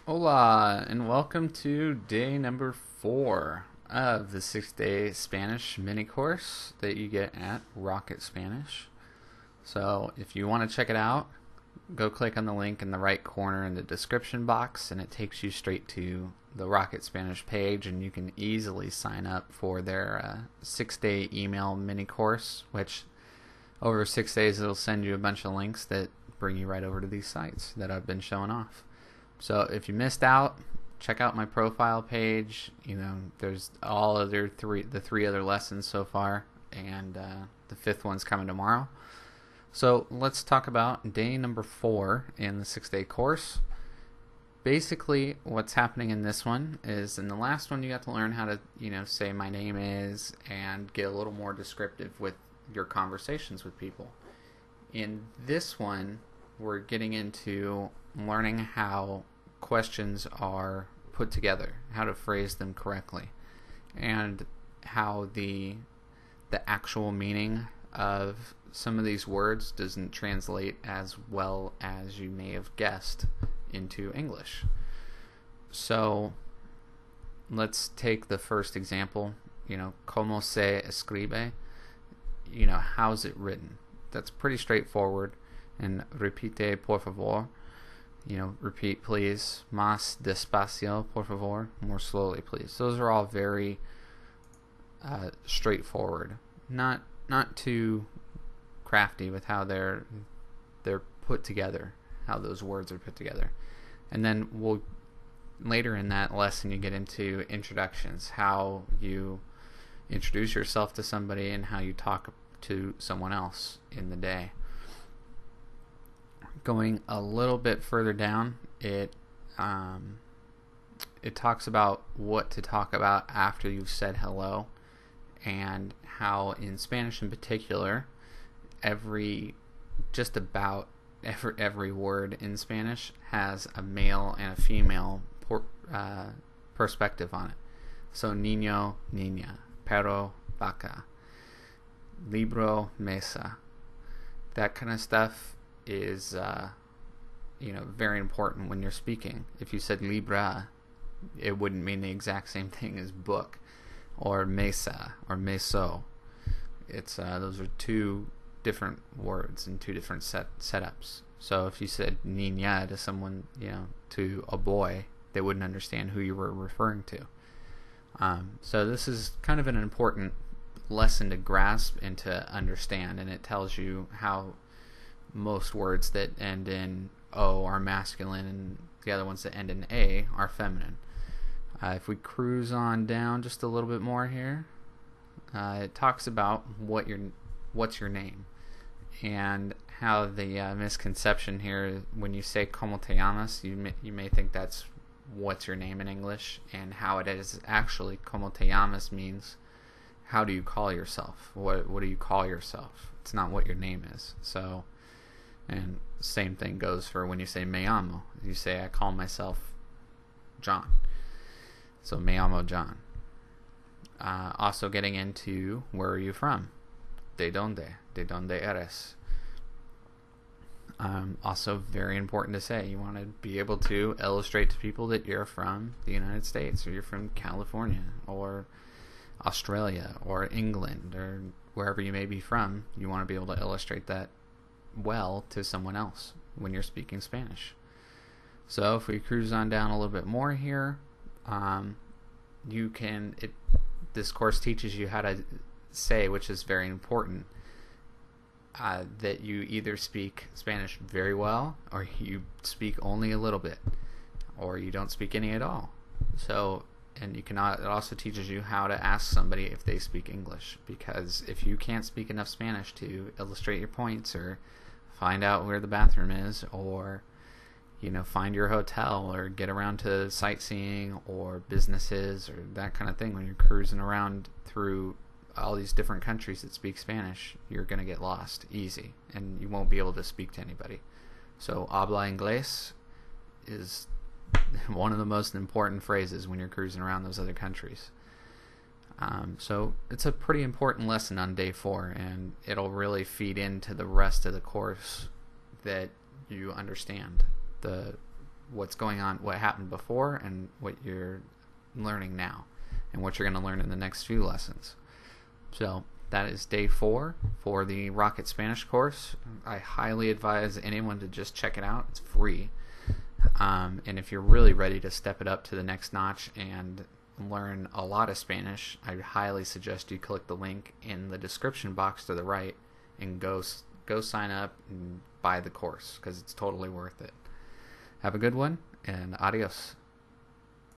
Hola, and welcome to day number 4 of the 6-day Spanish mini course that you get at Rocket Spanish. So, if you want to check it out, go click on the link in the right corner in the description box, and it takes you straight to the Rocket Spanish page, and you can easily sign up for their 6-day email mini course, which over 6 days it'll send you a bunch of links that bring you right over to these sites that I've been showing off. So if you missed out, check out my profile page. There's all other the three other lessons so far, and the fifth one's coming tomorrow. So let's talk about day number 4 in the 6-day course. Basically, what's happening in this one is in the last one you got to learn how to, say my name is and get a little more descriptive with your conversations with people. In this one, we're getting into learning how questions are put together, how to phrase them correctly, and how the actual meaning of some of these words doesn't translate as well as you may have guessed into English. So let's take the first example, como se escribe, how's it written? That's pretty straightforward. And repite por favor, repeat please. Más despacio por favor, more slowly please. Those are all very straightforward, not too crafty with how they're put together, how those words are put together. And then later in that lesson you get into introductions, how you introduce yourself to somebody and how you talk to someone else in the day. Going a little bit further down, it talks about what to talk about after you've said hello, and how in Spanish in particular, just about every word in Spanish has a male and a female perspective on it. So niño, niña, perro, vaca, libro, mesa, that kind of stuff is very important when you're speaking. If you said libra, it wouldn't mean the exact same thing as book, or mesa or meso. It's those are two different words and two different setups. So if you said niña to someone, to a boy, they wouldn't understand who you were referring to. So this is kind of an important lesson to grasp and to understand, and it tells you how most words that end in O are masculine and the other ones that end in A are feminine. If we cruise on down just a little bit more here, it talks about what's your name, and how the misconception here, when you say como te llamas, you may think that's what's your name in English, and how it is actually como te llamas means how do you call yourself? What do you call yourself? It's not what your name is. So, and same thing goes for when you say me llamo. You say I call myself John. So me llamo John. Also getting into where are you from? De donde? De donde eres? Also very important to say. You want to be able to illustrate to people that you're from the United States, or you're from California, or Australia, or England, or wherever you may be from. You want to be able to illustrate that well to someone else when you're speaking Spanish. So if we cruise on down a little bit more here, this course teaches you how to say, which is very important, that you either speak Spanish very well, or you speak only a little bit, or you don't speak any at all. So, and it also teaches you how to ask somebody if they speak English, because if you can't speak enough Spanish to illustrate your points, or find out where the bathroom is, or find your hotel, or get around to sightseeing or businesses or that kind of thing, when you're cruising around through all these different countries that speak Spanish, you're going to get lost easy, and you won't be able to speak to anybody. So habla inglés is one of the most important phrases when you're cruising around those other countries. So it's a pretty important lesson on day 4, and it'll really feed into the rest of the course, that you understand what's going on, what happened before, and what you're learning now, and what you're going to learn in the next few lessons. So that is day 4 for the Rocket Spanish course. I highly advise anyone to just check it out. It's free. And if you're really ready to step it up to the next notch and learn a lot of Spanish, I highly suggest you click the link in the description box to the right and go sign up and buy the course, because it's totally worth it. Have a good one, and adios.